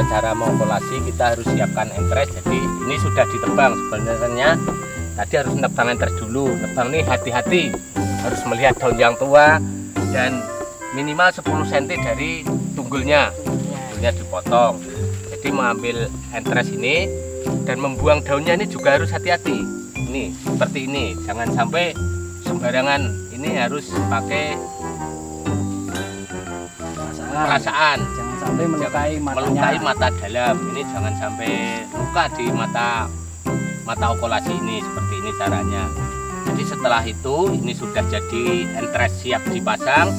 cara mengokulasi kita harus siapkan entres. Jadi ini sudah ditebang, sebenarnya tadi harus nebang entres dulu. Nebang ini hati-hati, harus melihat daun yang tua dan minimal 10 cm dari tunggulnya. Tunggulnya dipotong. Jadi mengambil entres ini dan membuang daunnya ini juga harus hati-hati. Ini seperti ini, jangan sampai sembarangan. Ini harus pakai perasaan. Jangan sampai melukai mata dalam. Ini jangan sampai luka di mata okulasi ini. Seperti ini caranya. Jadi setelah itu ini sudah jadi entres siap dipasang,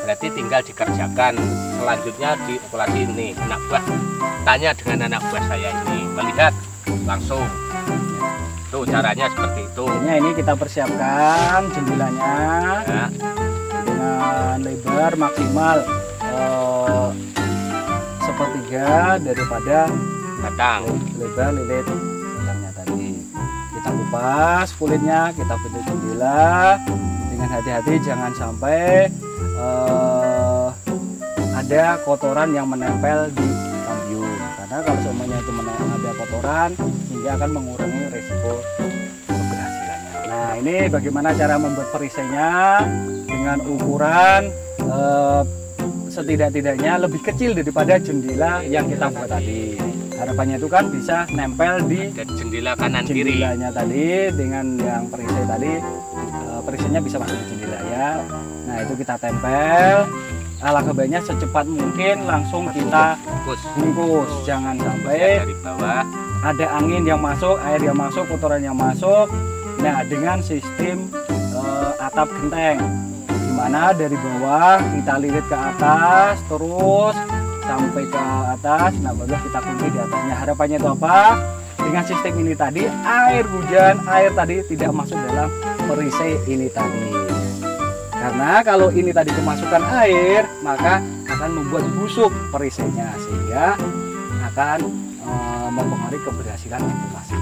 berarti tinggal dikerjakan. Selanjutnya di okulasi ini anak buah, tanya dengan anak buah saya ini, melihat langsung. Tuh caranya seperti itu. Ini kita persiapkan jendilanya ya, dengan lebar maksimal sepertiga daripada batang lebar lilit batangnya tadi. Kita kupas kulitnya, kita bentuk jendela dengan hati-hati, jangan sampai ada kotoran yang menempel di kambium, karena kalau semuanya itu ada kotoran hingga akan mengurangi resiko keberhasilannya. Nah, ini bagaimana cara membuat perisainya dengan ukuran setidak-tidaknya lebih kecil daripada jendela yang kita buat tadi. Harapannya itu kan bisa nempel di jendela kanan kiri. Jendelanya tadi dengan yang perisai tadi, perisainya bisa masuk di jendela ya. Nah, itu kita tempel. Alangkah baiknya secepat mungkin langsung kita bungkus. Jangan sampai dari bawah ada angin yang masuk, air yang masuk, kotoran yang masuk. Nah, dengan sistem atap genteng, dimana dari bawah kita lilit ke atas terus sampai ke atas. Nah, baru kita kunci di atasnya. Harapannya itu apa? Dengan sistem ini tadi, air hujan, air tadi tidak masuk dalam perisai ini tadi. Karena kalau ini tadi kemasukan air, maka akan membuat busuk perisainya, sehingga akan mempengaruhi keberhasilan okulasi.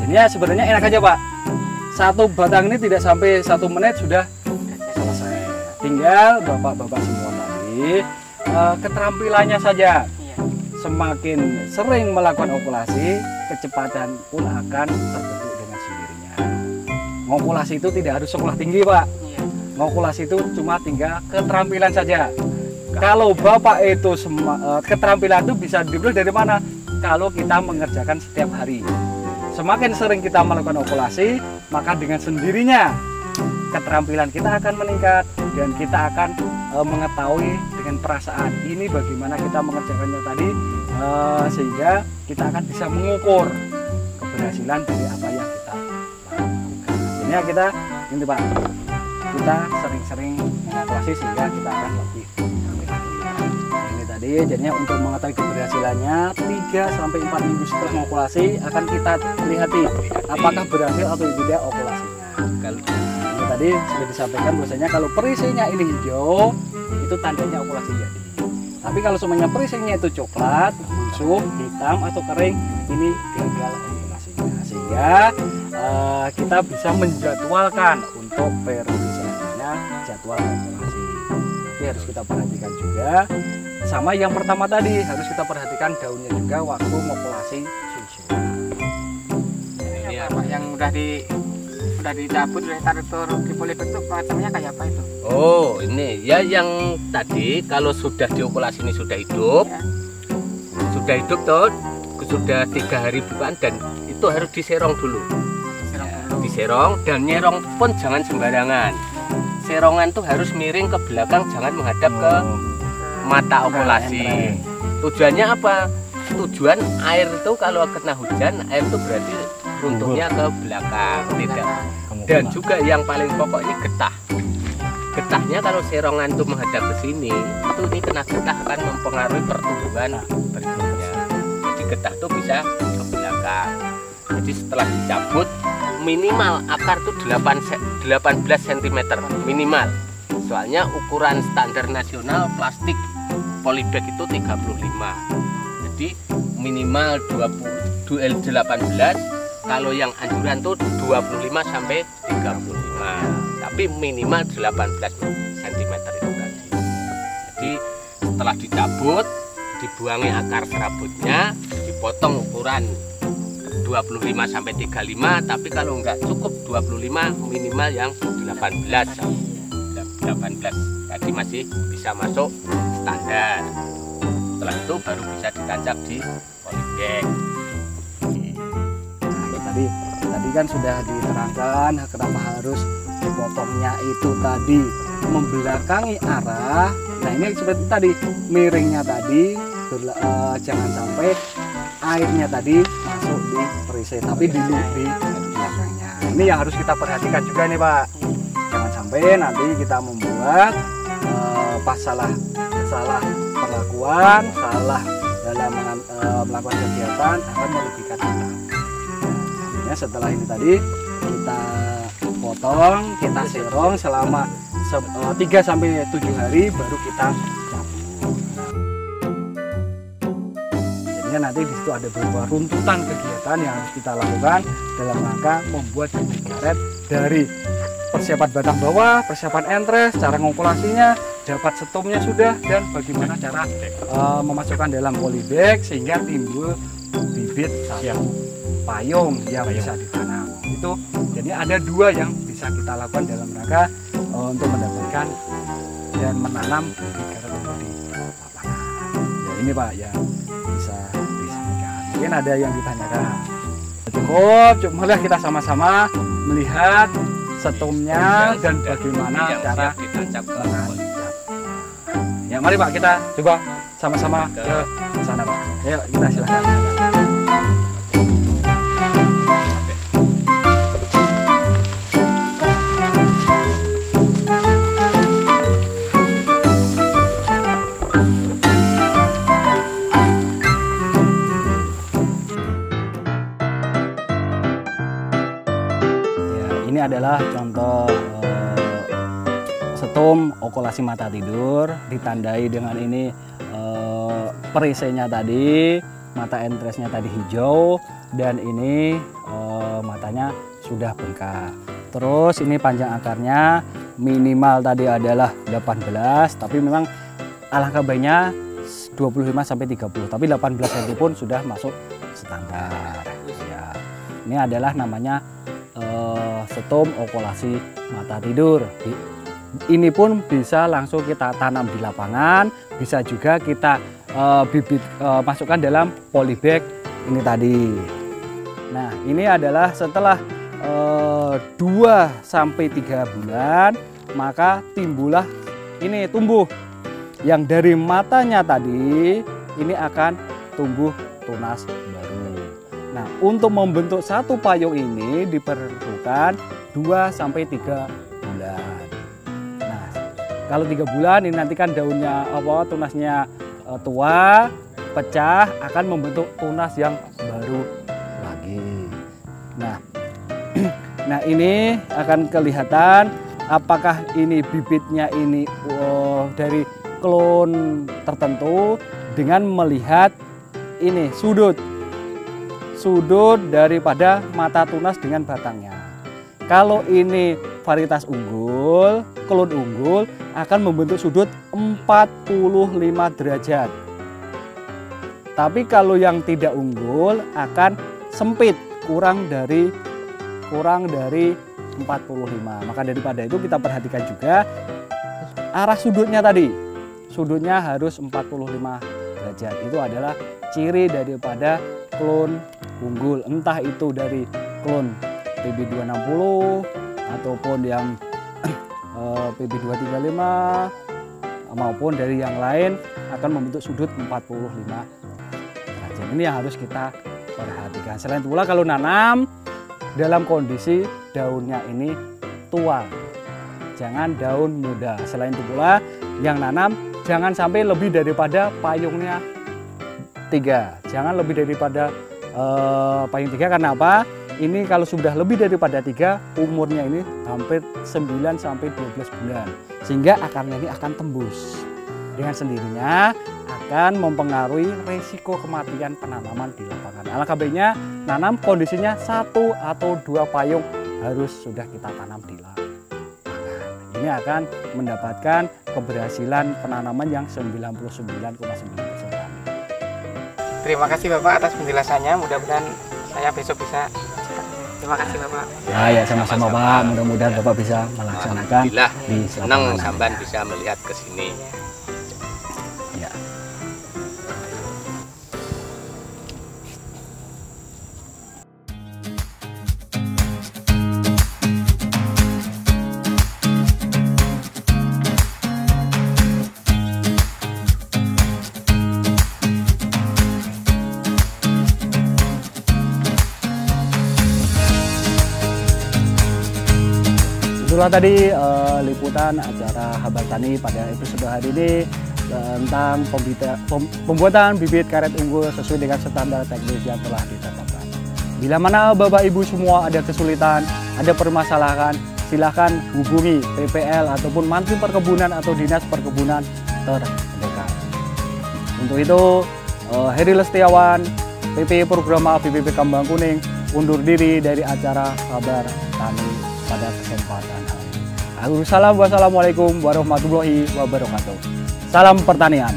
Jadi ya sebenarnya enak aja Pak. Satu batang ini tidak sampai 1 menit sudah selesai. Tinggal bapak-bapak semua tadi keterampilannya saja. Semakin sering melakukan okulasi, kecepatan pun akan terbentuk dengan sendirinya. Ngokulasi itu tidak harus sekolah tinggi Pak. Ngokulasi itu cuma tinggal keterampilan saja. Kalau Bapak itu keterampilan itu bisa dibeli dari mana? Kalau kita mengerjakan setiap hari. Semakin sering kita melakukan okulasi, maka dengan sendirinya keterampilan kita akan meningkat dan kita akan mengetahui dengan perasaan ini bagaimana kita mengerjakannya tadi, sehingga kita akan bisa mengukur keberhasilan dari apa yang kita lakukan. Ini ya ini Pak. Kita sering-sering mengokulasi sehingga kita akan lebih ini tadi. Jadinya untuk mengetahui keberhasilannya 3-4 minggu setelah mengokulasi akan kita lihati apakah berhasil atau tidak okulasinya. Ini tadi sudah disampaikan bahwasanya kalau perisainya ini hijau itu tandanya okulasi jadi. Tapi kalau semuanya perisainya itu coklat, busuk, hitam atau kering, ini gagal okulasinya. Sehingga kita bisa menjadwalkan untuk periode selanjutnya jadwal okulasi. Tapi harus kita perhatikan juga sama yang pertama tadi, harus kita perhatikan daunnya juga waktu okulasi susulan. Ini apa yang udah dicabut, udah taruh di polybag itu macamnya kayak apa itu? Oh, ini ya yang tadi kalau sudah diokulasi ini sudah hidup. Ya. Sudah hidup toh, sudah 3 hari bukaan dan itu harus diserong dulu. Diserong dan nyerong pun jangan sembarangan. Serongan tuh harus miring ke belakang, jangan menghadap ke mata okulasi. Tujuannya apa? Tujuan air itu kalau kena hujan, air itu berarti runtuhnya ke belakang, tidak. Dan juga yang paling pokok ini getah. Getahnya kalau serongan itu menghadap ke sini, itu ini kena getah akan mempengaruhi pertumbuhan berikutnya. Jadi getah itu bisa ke belakang. Jadi setelah dicabut minimal akar tuh 18 cm minimal. Soalnya ukuran standar nasional plastik polybag itu 35. Jadi minimal 18. Kalau yang anjuran tuh 25 sampai 35. Tapi minimal 18 cm itu tadi. Jadi setelah dicabut dibuangi akar serabutnya, dipotong ukuran 25 sampai 35, tapi kalau nggak cukup 25 minimal yang 18 tadi masih bisa masuk standar. Setelah itu baru bisa ditancap di polybag. Tadi kan sudah diterangkan kenapa harus dipotongnya itu tadi membelakangi arah. Nah ini seperti tadi miringnya tadi, jangan sampai airnya tadi masuk di perisai, tapi di belakangnya. Ini yang harus kita perhatikan juga nih Pak. Jangan sampai nanti kita membuat pas salah perlakuan, salah dalam melakukan kegiatan akan merugikan kita. Nah, setelah ini tadi kita potong, kita serong selama 3 sampai 7 hari baru kita cabut. Jadinya nanti di situ ada beberapa runtutan kegiatan yang harus kita lakukan dalam rangka membuat bibit karet dari persiapan batang bawah, persiapan entres, cara ngopulasinya, dapat setumnya sudah, dan bagaimana cara memasukkan dalam polybag sehingga timbul bibit satu payung yang bisa ditanam. Itu jadi ada 2 yang bisa kita lakukan dalam rangka untuk mendapatkan dan menanam bibit karet di lapangan. Ya ini Pak yang bisa disampaikan. Mungkin ada yang ditanyakan. Cukup, marilah kita sama-sama melihat setumnya dan bagaimana cara ditancap ke polybag. Ya mari Pak, kita coba sama-sama ke sana Pak. Ayo kita silakan. Ini adalah contoh setum okulasi mata tidur, ditandai dengan ini perisainya tadi, mata entresnya tadi hijau, dan ini matanya sudah bengkak. Terus ini panjang akarnya minimal tadi adalah 18, tapi memang alangkah baiknya 25 sampai 30, tapi 18 cm pun sudah masuk standar. Ya. Ini adalah namanya setum okulasi mata tidur. Ini pun bisa langsung kita tanam di lapangan, bisa juga kita masukkan dalam polybag ini tadi. Nah ini adalah setelah 2 sampai 3 bulan maka timbullah ini tumbuh yang dari matanya tadi ini akan tumbuh tunas baru. Nah, untuk membentuk satu payung ini diperlukan 2 sampai 3 bulan. Nah, kalau 3 bulan ini nanti kan daunnya tunasnya tua, pecah, akan membentuk tunas yang baru lagi. Nah, ini akan kelihatan apakah ini bibitnya ini dari klon tertentu dengan melihat ini sudut daripada mata tunas dengan batangnya. Kalau ini varietas unggul, klon unggul akan membentuk sudut 45 derajat. Tapi kalau yang tidak unggul akan sempit, kurang dari 45. Maka daripada itu kita perhatikan juga arah sudutnya tadi. Sudutnya harus 45 derajat. Itu adalah ciri daripada klon unggul, entah itu dari klon PB260 ataupun yang PB235 maupun dari yang lain akan membentuk sudut 45 derajat. Ini yang harus kita perhatikan. Selain itu pula kalau nanam dalam kondisi daunnya ini tua, jangan daun muda. Selain itu pula yang nanam jangan sampai lebih daripada payungnya 3, jangan lebih daripada payung 3. Karena apa? Ini kalau sudah lebih daripada 3, umurnya ini hampir 9 sampai 12 bulan, sehingga akarnya ini akan tembus. Dengan sendirinya akan mempengaruhi resiko kematian penanaman di lapangan. Alangkah baiknya nanam kondisinya 1 atau 2 payung harus sudah kita tanam di lapangan. Ini akan mendapatkan keberhasilan penanaman yang 99,9%. Terima kasih Bapak atas penjelasannya. Mudah-mudahan saya besok bisa. Terima kasih Bapak. Ya sama-sama Pak. Mudah-mudahan Bapak bisa melaksanakan. Alhamdulillah, di senang lapangan. sampean bisa melihat ke sini. Ya. Itulah tadi liputan acara Habar Tani pada episode hari ini tentang pembuatan bibit karet unggul sesuai dengan standar teknis yang telah ditetapkan. Bila mana Bapak Ibu semua ada kesulitan, ada permasalahan, silahkan hubungi PPL ataupun Mantri Perkebunan atau Dinas Perkebunan terdekat. Untuk itu, Heri Lestiawan, PP Programa BPP Kembang Kuning, undur diri dari acara Kabar Tani pada kesempatan hari ini. Wassalamualaikum warahmatullahi wabarakatuh. Salam pertanian.